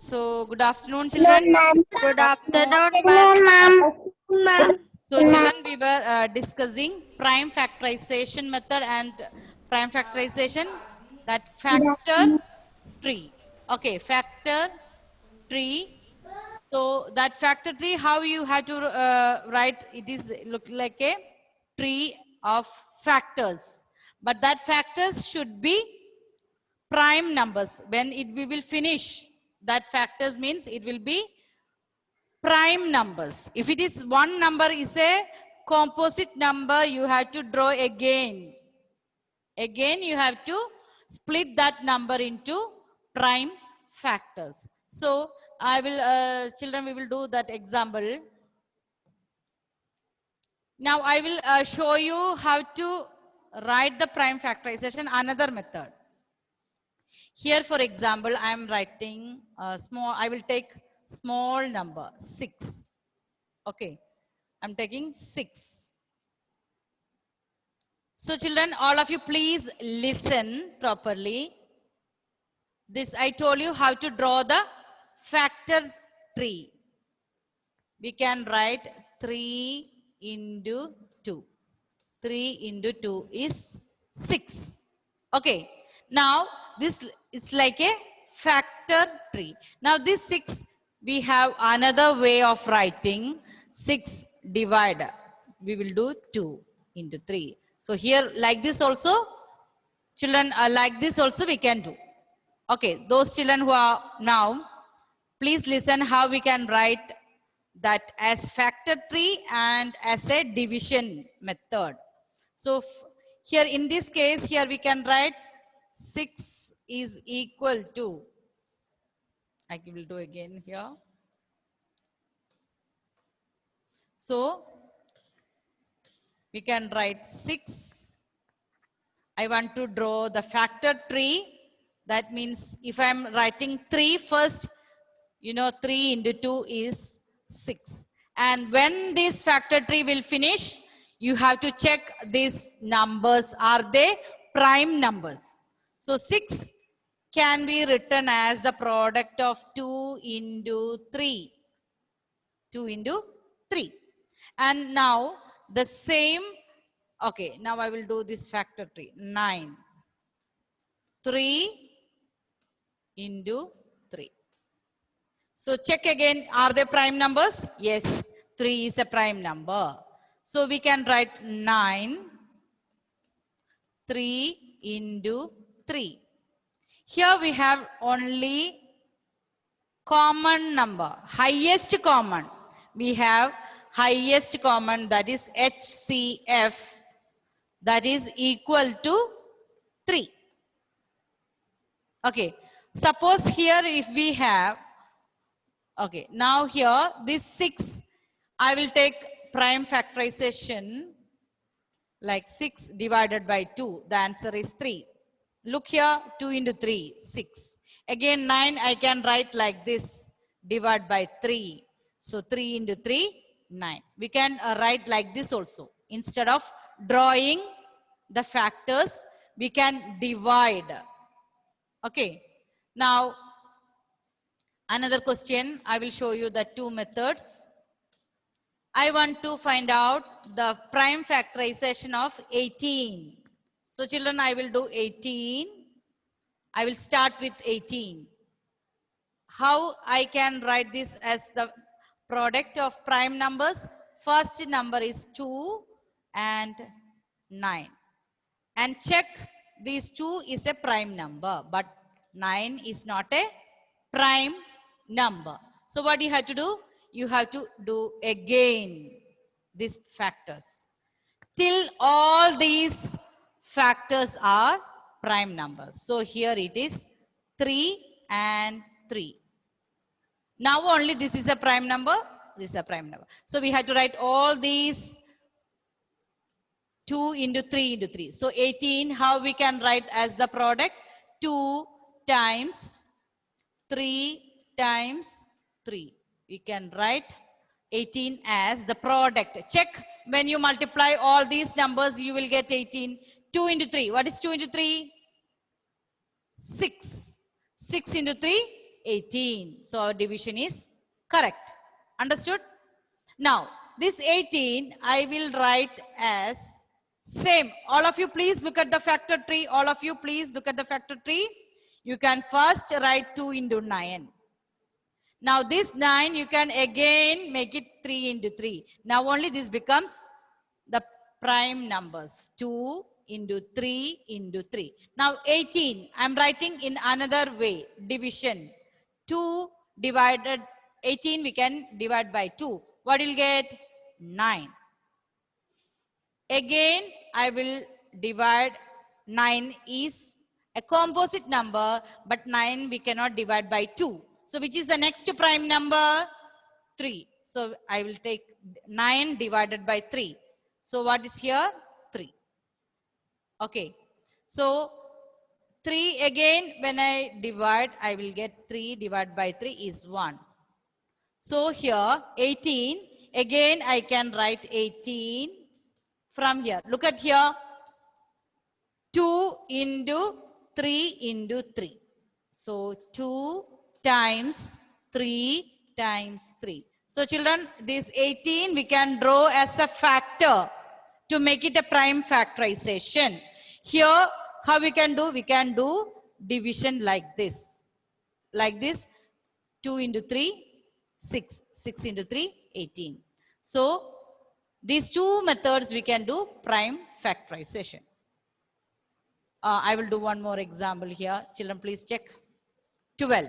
So, good afternoon, children. Good afternoon, ma'am. So, children, we were discussing prime factorization method and prime factorization, that factor tree. Okay, factor tree. So, that factor tree, how you have to write, it is look like a tree of factors. But that factors should be prime numbers. When we will finish, that factors means it will be prime numbers. If it is one number is a composite number, you have to draw again. Again, you have to split that number into prime factors. So, I will, children, we will do that example. Now, I will show you how to write the prime factorization, another method. Here, for example, I am writing I will take small number 6. Okay, I'm taking 6. So children, all of you please listen properly. This I told you how to draw the factor tree. We can write 3 into 2. 3 into 2 is 6. Okay. Now this is like a factor tree. Now this 6, we have another way of writing 6 divided. We will do 2 into 3. So here like this also, children, like this also we can do. Okay, those children who are now, please listen how we can write that as factor tree and as a division method. So here in this case, here we can write 6 is equal to, I will do again here. So we can write 6. I want to draw the factor tree. That means if I'm writing 3 first, you know 3 into 2 is 6. And when this factor tree will finish, you have to check these numbers. Are they prime numbers? So 6 can be written as the product of 2 into 3. 2 into 3. And now the same, okay, now I will do this factor tree. 9. 3 into 3. So check again, are they prime numbers? Yes, 3 is a prime number. So we can write 9, 3 into 3. Here we have only common number, highest common. We have highest common, that is HCF, that is equal to 3. Okay, suppose here if we have, okay, now here this 6, I will take prime factorization like 6 divided by 2. The answer is 3. Look here, 2 into 3, 6. Again 9, I can write like this, divide by 3. So 3 into 3, 9. We can write like this also. Instead of drawing the factors, we can divide. Okay. Now, another question, I will show you the 2 methods. I want to find out the prime factorization of 18. So children, I will do 18. I will start with 18. How I can write this as the product of prime numbers? First number is 2 and 9. And check, these 2 is a prime number, but 9 is not a prime number. So what you have to do? You have to do again these factors till all these factors are prime numbers. So here it is 3 and 3. Now only this is a prime number, this is a prime number. So we have to write all these 2 into 3 into 3. So 18, how we can write as the product? 2 times 3 times 3. We can write 18 as the product. Check, when you multiply all these numbers, you will get 18. 2 into 3. What is 2 into 3? 6. 6 into 3? 18. So our division is correct. Understood? Now, this 18 I will write as same. All of you please look at the factor tree. All of you please look at the factor tree. You can first write 2 into 9. Now this 9 you can again make it 3 into 3. Now only this becomes the prime numbers. 2 into 3 into 3. Now 18 I am writing in another way. Division. 2 divided 18 we can divide by 2. What will get? 9. Again I will divide. 9 is a composite number, but 9 we cannot divide by 2. So which is the next prime number? 3. So I will take 9 divided by 3. So what is here? 3. Okay. So 3 again when I divide, I will get 3 divided by 3 is 1. So here 18, again I can write 18 from here. Look at here. 2 into 3 into 3. So 2 times 3 times 3. So children, this 18 we can draw as a factor to make it a prime factorization. Here, how we can do? We can do division like this. Like this, 2 into 3, 6. 6 into 3, 18. So these two methods we can do prime factorization. I will do one more example here. Children, please check. 12.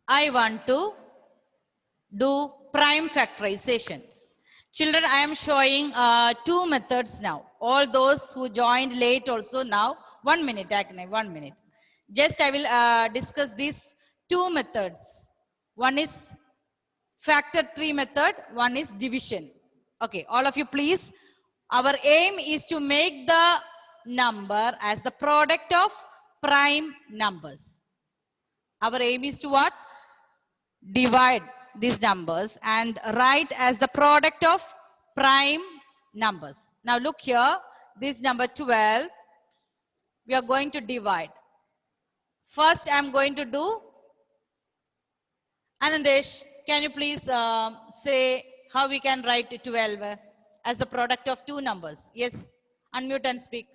I want to do prime factorization. Children, I am showing two methods now. All those who joined late also now. 1 minute, Agni, 1 minute. Just I will discuss these two methods. One is factor tree method, one is division. Okay, all of you please. Our aim is to make the number as the product of prime numbers. Our aim is to what? Divide these numbers and write as the product of prime numbers. Now look here, this number 12, we are going to divide. First I am going to do, Anandesh, can you please say how we can write 12 as the product of two numbers? Yes, unmute and speak.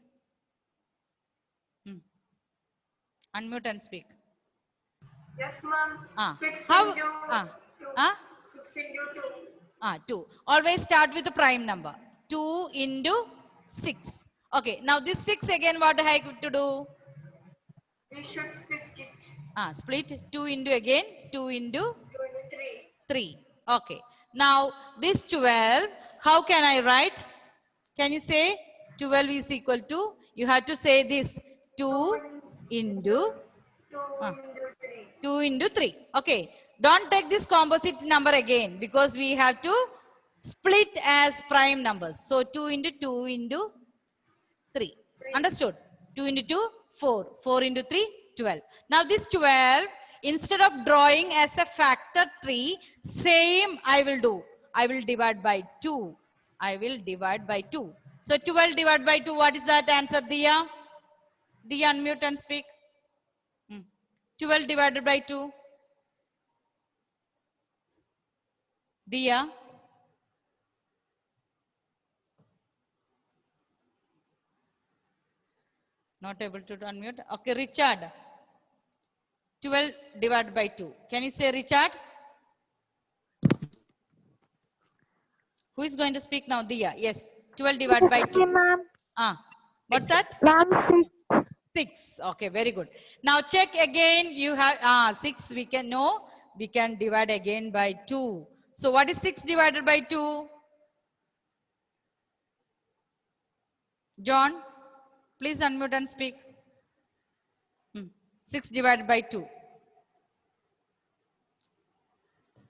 Unmute and speak. Yes, ma'am. 6 How? into 2. 6 into 2. 2. Always start with the prime number. 2 into 6. Okay, now this 6 again, what I have to do? We should split it. Split 2 into again, 2 into 2 into 3. 3. Okay. Now this 12, how can I write? Can you say 12 is equal to? You have to say this 2 into 2 into 3. Okay. Don't take this composite number again because we have to split as prime numbers. So 2 into 2 into 3. Understood? 2 into 2, 4. 4 into 3, 12. Now this 12, instead of drawing as a factor tree, same I will do. I will divide by 2. I will divide by 2. So 12 divided by 2, what is that answer, Diya? Diya, unmute and speak. 12 divided by 2. Diya. Not able to unmute. Okay, Richard. 12 divided by 2. Can you say Richard? Who is going to speak now? Diya. Yes. 12 divided by 2. What's that? Ma'am, 6. 6. Okay, very good. Now check again. You have 6. We can know. We can divide again by 2. So what is 6 divided by 2? John, please unmute and speak. 6 divided by 2.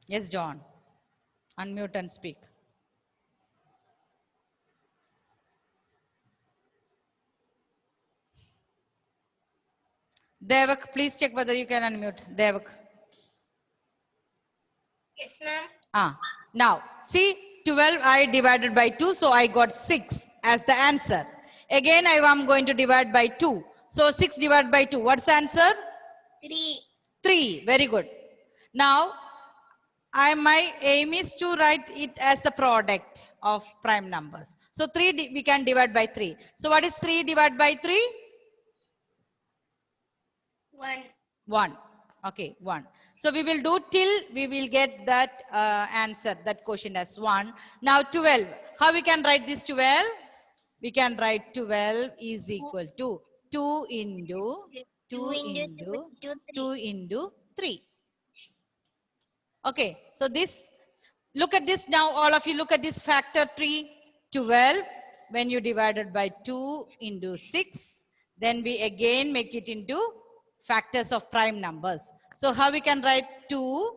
Yes, John. Unmute and speak. Devak, please check whether you can unmute. Devak. Yes, ma'am. Now, see, 12 I divided by 2, so I got 6 as the answer. Again, I am going to divide by 2. So 6 divided by 2. What's the answer? 3. 3. Very good. Now, my aim is to write it as a product of prime numbers. So 3 we can divide by 3. So what is 3 divided by 3? 1. 1. Okay, 1. So we will do till we will get that answer, that question as 1. Now 12. How we can write this 12? We can write 12 is equal to 2 into 2 into 2 into 3. Okay, so this, look at this now, all of you look at this factor tree. 12, when you divide it by 2 into 6, then we again make it into factors of prime numbers. So how we can write 2,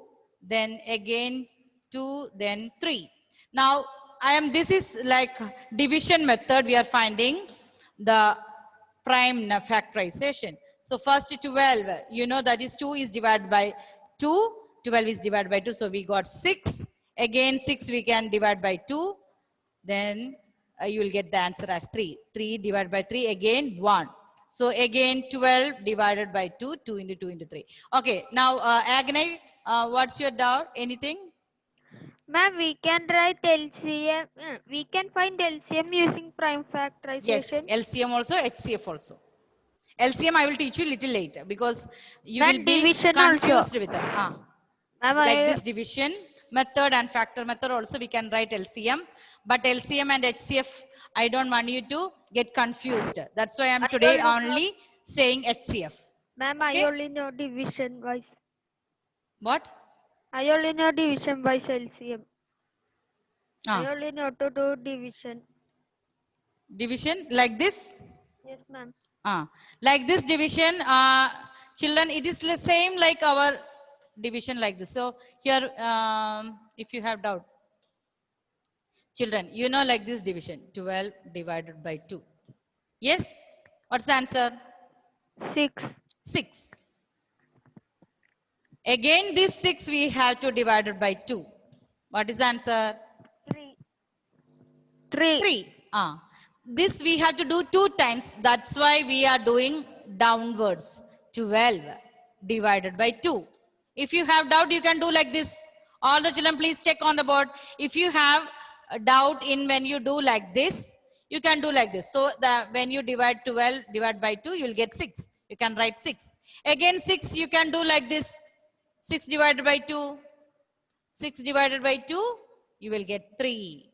then again 2, then 3. Now, this is like division method we are finding the prime factorization. So first 12, you know that is 2 is divided by 2, 12 is divided by 2, so we got 6. Again 6 we can divide by 2, then you will get the answer as 3. 3 divided by 3, again 1. So again 12 divided by 2, 2 into 2 into 3. Okay, now Agnay, what's your doubt? Anything? Ma'am, we can write LCM. We can find LCM using prime Yes, factorization. LCM also, HCF also. LCM I will teach you little later because you will Ma'am, be division also. confused with the, Ma'am, like this division method and factor method also we can write LCM. But LCM and HCF, I don't want you to get confused. That's why I'm I today only know, only saying HCF. ma'am, I Okay? only know division wise. What? I only know division wise LCM. I Ah, only know to do division. division like this? Yes, ma'am. Like this division, children, it is the same like our division like this. So here, if you have doubt, children, you know like this division, 12 divided by 2. Yes? What's the answer? 6. 6. Again, this 6 we have to divide it by 2. What is the answer? 3. 3. 3. This we have to do 2 times. That's why we are doing downwards. 12 divided by 2. If you have doubt, you can do like this. All the children, please check on the board. If you have a doubt in when you do like this, you can do like this. So when you divide 12 divide by 2, you will get 6. You can write 6. Again 6, you can do like this. 6 divided by 2. 6 divided by 2, you will get 3.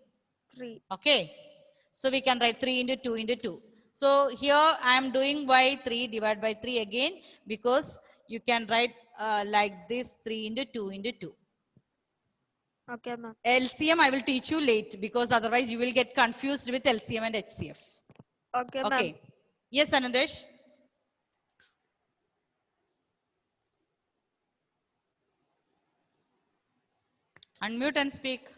3. Okay. So we can write 3 into 2 into 2. So here I am doing why 3 divided by 3 again because you can write like this 3 into 2 into 2. Okay, ma'am. LCM I will teach you late because otherwise you will get confused with LCM and HCF. Okay, ma'am. Okay. Yes, Anandesh. Unmute and speak.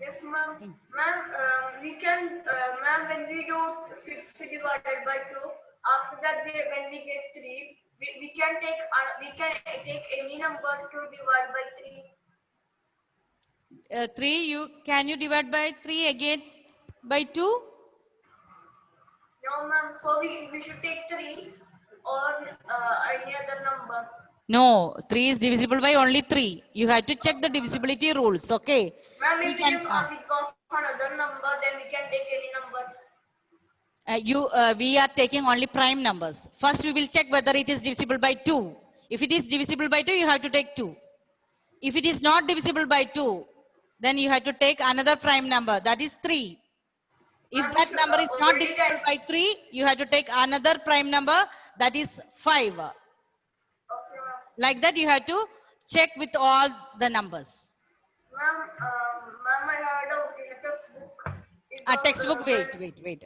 Yes, ma'am. Ma'am, we can, ma'am, when we do 6 divided by 2, after that, when we get 3, we can take any number to divide by 3. 3, can you divide by 3 again by 2? No, ma'am. So we should take 3 or any other number. No, 3 is divisible by only 3. You have to check the divisibility rules, okay? Ma'am, We if can, it is on because another number, then we can take any number. we are taking only prime numbers. First, we will check whether it is divisible by 2. If it is divisible by 2, you have to take 2. If it is not divisible by 2, then you have to take another prime number, that is 3. If Ma'am, that number is not already divisible that. by 3, you have to take another prime number, that is 5. Okay, ma'am. Like that, you have to check with all the numbers. Ma'am, I had a textbook. A textbook, wait.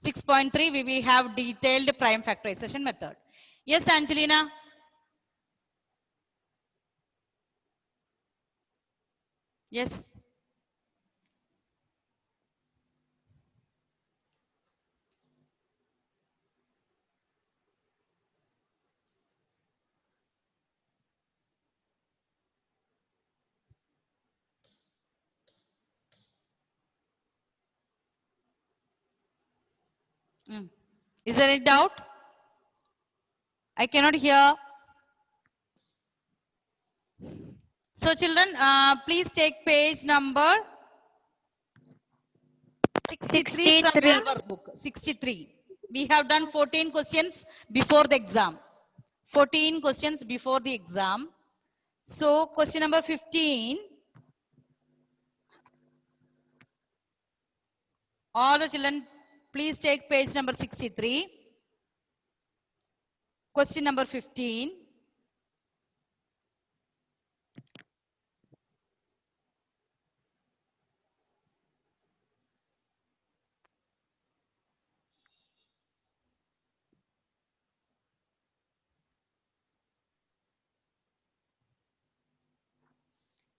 6.3, we have detailed prime factorization method. Yes, Angelina? Yes. Is there any doubt? I cannot hear. So children, please take page number 63 from 63. your workbook. 63. We have done 14 questions before the exam. 14 questions before the exam. So question number 15. All the children, please take page number 63. Question number 15.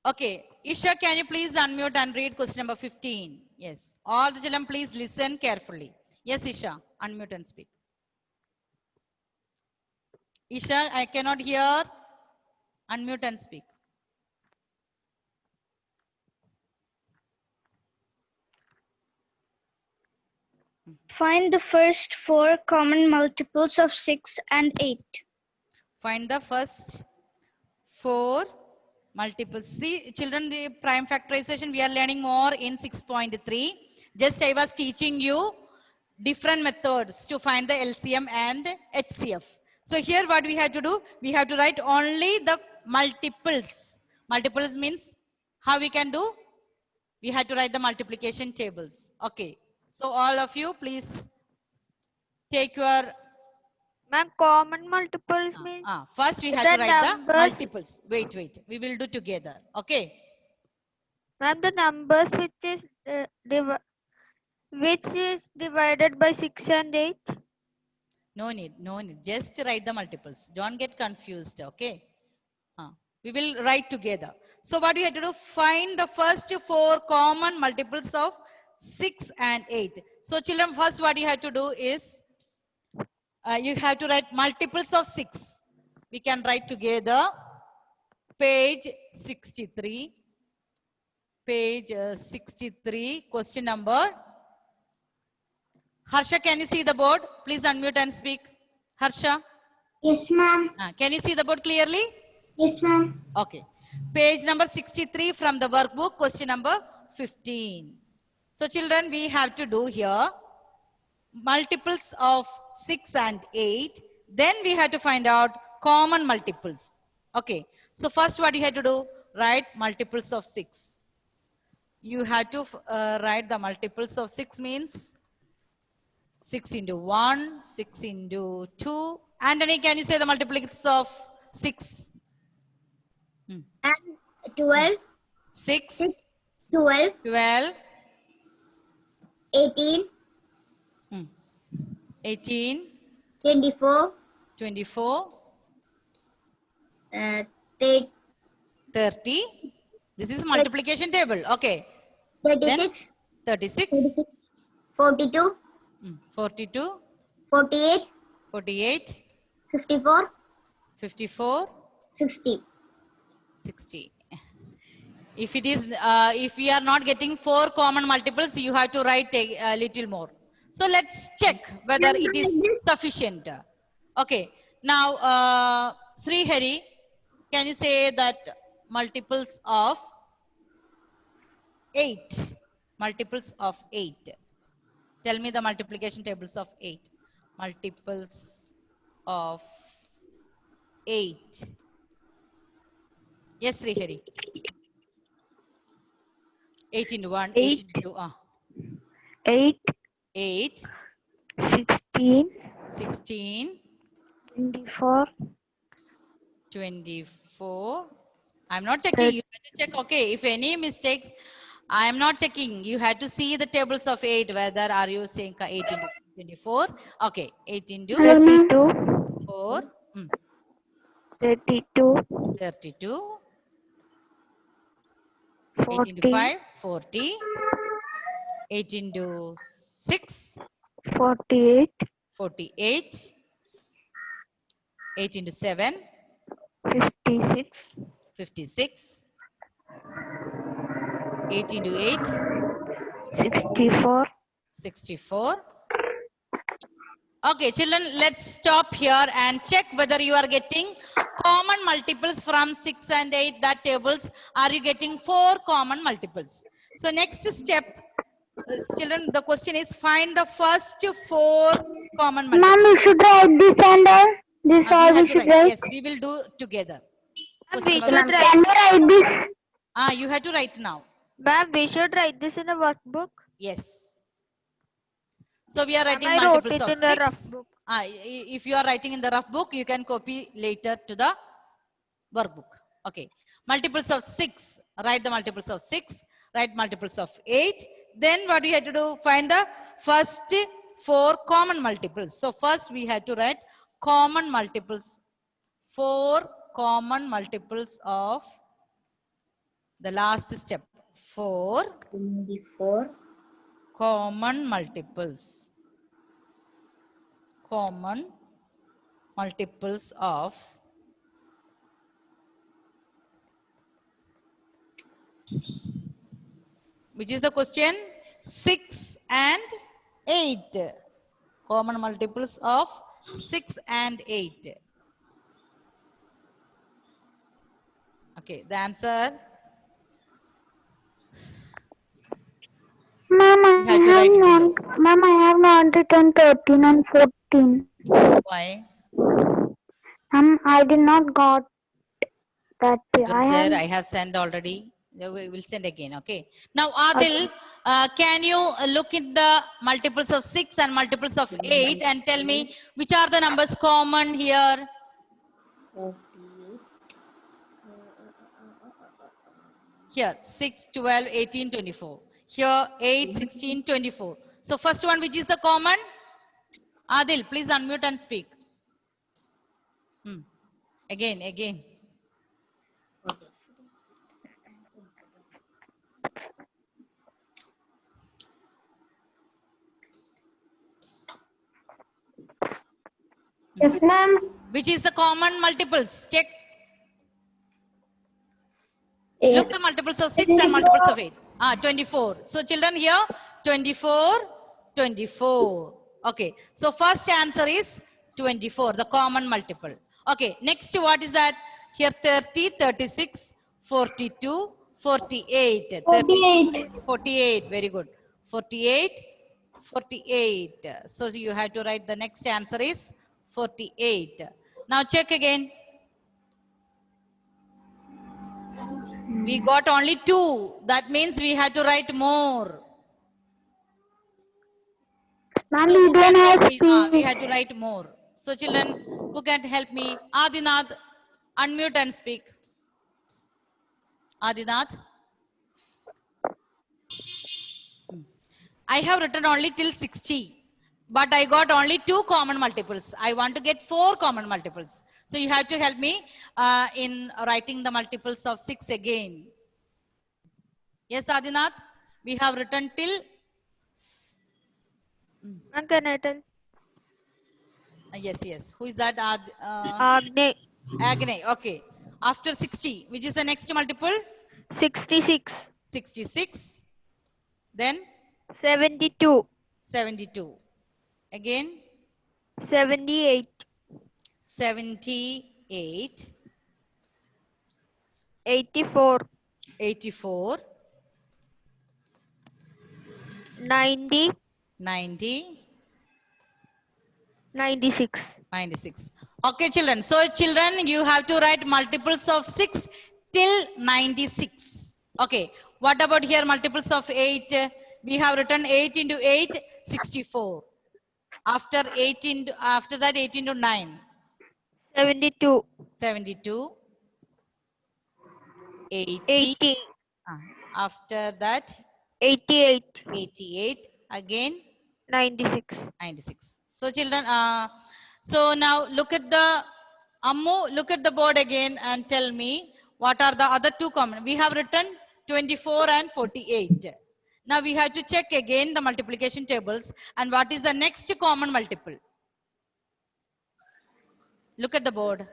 Okay, Isha, can you please unmute and read question number 15? Yes. All the children, please listen carefully. Yes, Isha, unmute and speak. Isha, I cannot hear. Unmute and speak. Find the first four common multiples of 6 and 8. Find the first four multiples. See, children, the prime factorization we are learning more in 6.3. Just I was teaching you different methods to find the LCM and HCF. So here what we have to do, we have to write only the multiples. Multiples means how we can do? We have to write the multiplication tables. Okay. So all of you please take your Ma'am, common multiples means first we have the to write the numbers. multiples. Wait. We will do together. Okay. Ma'am, the numbers which is divided by 6 and 8. No need. Just write the multiples. Don't get confused. Okay. We will write together. So what we have to do? Find the first four common multiples of 6 and 8. So children, first what you have to do is you have to write multiples of 6. We can write together. Page 63. Page 63. Question number. Harsha, can you see the board? Please unmute and speak. Harsha. Yes, ma'am. Can you see the board clearly? Yes, ma'am. Okay. Page number 63 from the workbook, question number 15. So children, we have to do here multiples of 6 and 8. Then we have to find out common multiples. Okay. So first what you have to do? Write multiples of 6. You have to write the multiples of 6 means 6 into 1, 6 into 2. Anthony, can you say the multiples of 6? 12, 6, 12, 12, 18, 18, 24, 24, 30. This is multiplication table. Okay. 36, 36, 42, 42, 48, 48, 54, 54, 60. 60. If it is, if we are not getting 4 common multiples, you have to write a little more. So let's check whether it is sufficient. Okay. Now, Sri Hari, can you say that multiples of 8? Multiples of 8. Tell me the multiplication tables of 8. Multiples of 8. Yes, Sri Hari. 8 into 1, 8 into 2. 8, 8, 16, 16, 24, 24. I'm not checking. You have to check. Okay, if any mistakes, I am not checking. You have to see the tables of 8. Whether are you saying 8 into 24? Okay, 8 into 32, 4, 32, 32. 8 40, into 5, 40. 8 into 6, 48, 48. 8 into 7, 56, 56. 8 into 8, 64, 64. Okay, children, let's stop here and check whether you are getting common multiples from 6 and 8. That tables, are you getting 4 common multiples? So next step, children, the question is find the first 4 common multiples. Ma'am, we should write this and this We all have we to should write. write. Yes, we will do together. Ma'am, Question we was should asked. write. Can we write this? You have to write now. Ma'am, we should write this in a workbook. Yes. So we are Ma'am, writing I wrote multiples it of in the rough 6. book. If you are writing in the rough book, you can copy later to the workbook. Okay. Multiples of 6. Write the multiples of 6. Write multiples of 8. Then what we had to do? Find the first 4 common multiples. So first we had to write common multiples. 4 common multiples of the last step. 4 24 common multiples. Common multiples of which is the question 6 and 8. Common multiples of 6 and 8. Okay, the answer. Ma'am, You have to write below. Ma'am, I have not written 13 and 14. Why? Ma'am, I did not got that. It was there. I have sent already. We will send again. Okay. Now, Adil, can you look at the multiples of 6 and multiples of 8 and tell me which are the numbers common here? 48 Here 6, 12, 18, 24. Here 8, 16, 24. So first one, which is the common? Adil, please unmute and speak. Again. Yes, ma'am. Which is the common multiples? Check. Look the multiples of 6 and multiples of 8. 24. So children here 24, 24. Okay. So first answer is 24, the common multiple. Okay. Next what is that? Here 30, 36, 42, 48. 48 48. Very good. 48, 48. So you have to write the next answer is 48. Now check again. We got only 2. That means we had to write more. Ma'am, So we who can don't have help me? We space. had to write more. So children, who can help me? Adinath, unmute and speak. Adinath. I have written only till 60. But I got only 2 common multiples. I want to get 4 common multiples. So you have to help me in writing the multiples of 6 again. Yes, Adinath, we have written till. Ma'am, can I tell? Yes. Who is that? Agne, Agni. Okay. After 60, which is the next multiple? 66, 66. Then 72, 72. Again 78, 78, 84, 84, 90, 90, 96. 96. Okay, children. So, children, you have to write multiples of 6 till 96. Okay. What about here multiples of 8? We have written 8 into 8, 64. After 18, after that 8 into 9, 72, 72, 80. 80, After that 88, 88. Again 96. 96. So children, so now look at the Ammu, look at the board again and tell me what are the other 2 common. We have written 24 and 48. Now we have to check again the multiplication tables and what is the next common multiple. Look at the board.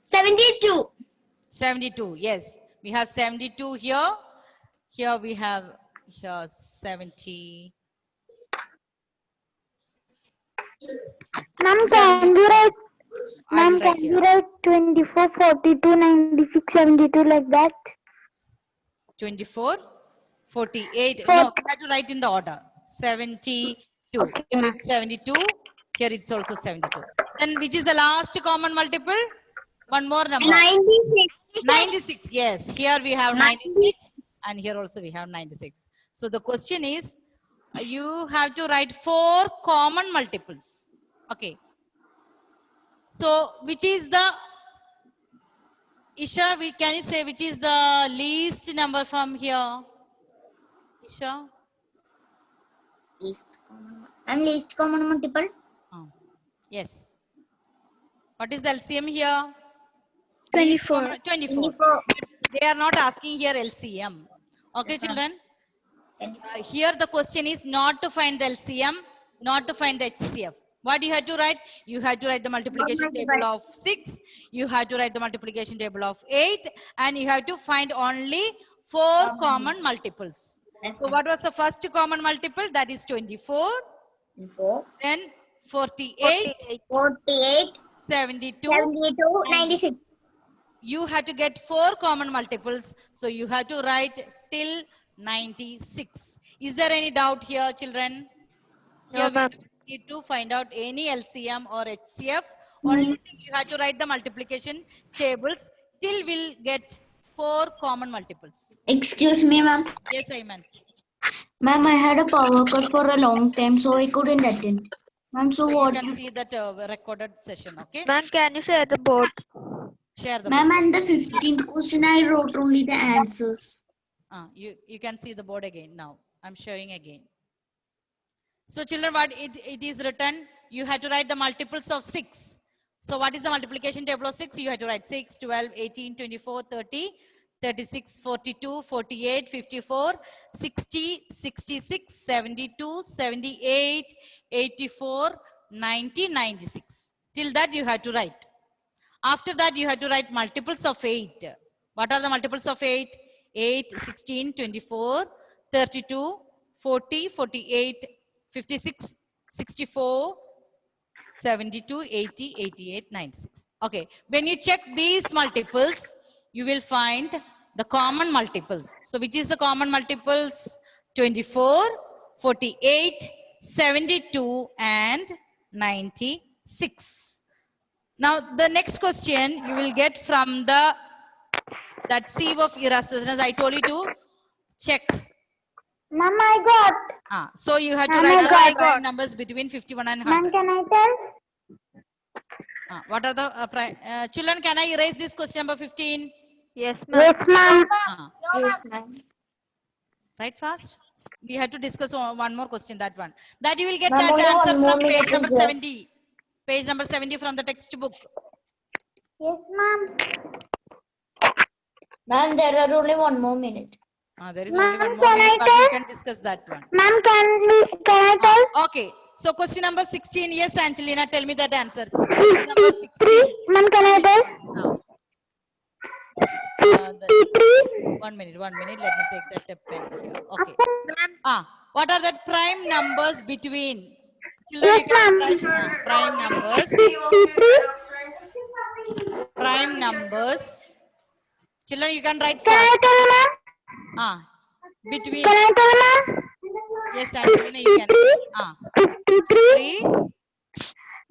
72 72. Yes, we have 72 here. Here we have here 70. Ma'am, Which I will can we write? I Ma'am, will can write we here. write 24, 42, 96, 72 like that? 24, 48. Four- No, we have to write in the order. 72. Okay, Here ma'am. it's 72. Here it's also 72. Then which is the last common multiple? One more number. 96. 96. Yes, here we have 96 and here also we have 96. So the question is, you have to write 4 common multiples. Okay. So which is the, Isha, can you say which is the least number from here? Isha? And least common multiple. Yes. What is the LCM here? 24. 24. 24. But they are not asking here LCM. Okay, Yes, ma'am. children? Here the question is not to find the LCM, not to find the HCF. What you have to write? You have to write the multiplication table of 6. You have to write the multiplication table of 8. And you have to find only 4 common multiples. Yes, So ma'am. what was the first common multiple? That is 24. 24, Then 48, 48, 72, 72, 96. You have to get 4 common multiples. So you have to write till 96. Is there any doubt here, children? No, Here we ma'am. don't need to find out any LCM or HCF. Only thing you have to write the multiplication tables till we'll get 4 common multiples. Excuse me, ma'am. Yes, Ayman. Ma'am, I had a power cut for a long time, so I couldn't attend. Ma'am, so So you what? can see that recorded session, okay? Ma'am, can you share the board? Share the Ma'am, and the 15th question, I wrote only the answers. you can see the board again now. I'm showing again. So children, what it is written, you have to write the multiples of 6. So what is the multiplication table of 6? You have to write 6, 12, 18, 24, 30, 36, 42, 48, 54, 60, 66, 72, 78, 84, 90, 96. Till that you have to write. After that, you have to write multiples of 8. What are the multiples of 8? 8, 16, 24, 32, 40, 48, 56, 64, 72, 80, 88, 96. Okay. When you check these multiples, you will find the common multiples. So which is the common multiples? 24, 48, 72, and 96. Now, the next question you will get from that sieve of Erasmus. I told you to check. Ma'am, I got. So you have to Ma'am, write I the got. prime numbers between 51 and Ma'am, 100. can I tell? What are the children? Can I erase this question number 15? Yes, ma'am. Yes, ma'am. Yes, ma'am. Write fast. We have to discuss one more question. That one. That you will get Ma'am, that only answer one more from page minute is number there. 70. Page number 70 from the textbook. Yes, ma'am. Ma'am, there are only 1 more minute. There is only Ma'am, one more can minute, I but we tell? can discuss that one. Ma'am, can I tell? Okay. So question number 16. Yes, Angelina, tell me that answer. Question number 16. 53. Ma'am, can I tell? Now, 53. 1 minute. Let me take that pen here. Okay. What are the prime numbers between? Children, Yes, you can ma'am. write, prime numbers. 53. Prime numbers. Children, you can write Can I fast. tell, ma'am? Between. Can I tell, ma'am? Yes, Angelina, you can. 53. 3,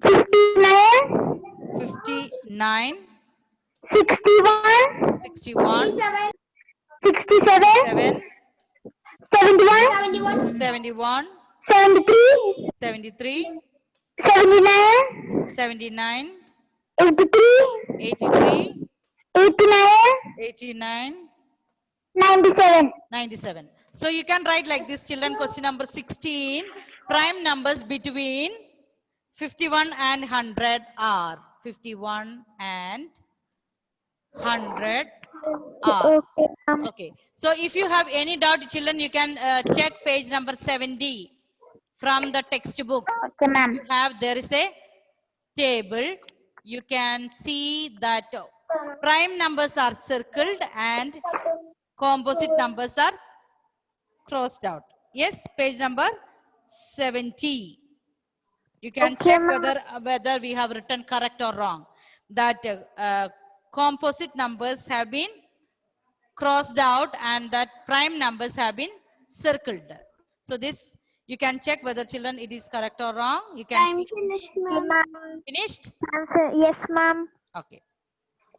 59. 59, 61. 61, 67. 7, 71. 71, 73. 73, 79. 79, 83. 83, 89. 89, 97. 97. So you can write like this, children. Question number 16. Prime numbers between 51 and 100 are 51 and 100 are. Okay, ma'am. Okay. So if you have any doubt, children, you can check page number 70 from the textbook. Okay, ma'am. You have, there is a table. You can see that prime numbers are circled and composite numbers are crossed out. Yes, page number 70. You can Okay, check ma'am. whether we have written correct or wrong. That composite numbers have been crossed out and that prime numbers have been circled. So this you can check whether children it is correct or wrong. You can Time see. finished, Okay, ma'am. ma'am. Finished? Yes, ma'am. Okay.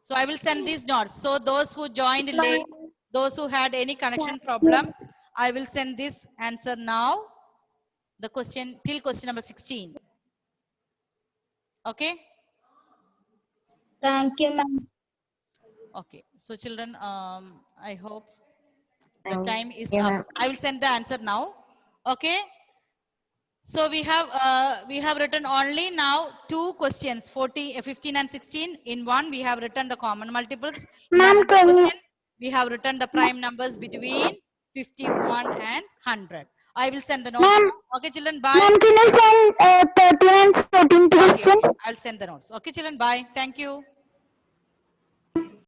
So I will send these notes. So those who joined late, those who had any connection problem, I will send this answer now. The question till question number 16. Okay. Thank you, ma'am. Okay. So children, I hope the time is you, up. ma'am. I will send the answer now. Okay. So we have written only now two questions, 15 and 16. In one, we have written the common multiples. In Ma'am, another can you- question, we have written the prime numbers between 51 and 100. I will send the notes Ma'am. now. Okay, children, bye. Ma'am, can you send 13 and 14 Okay, question? I'll send the notes. Okay, children, bye. Thank you.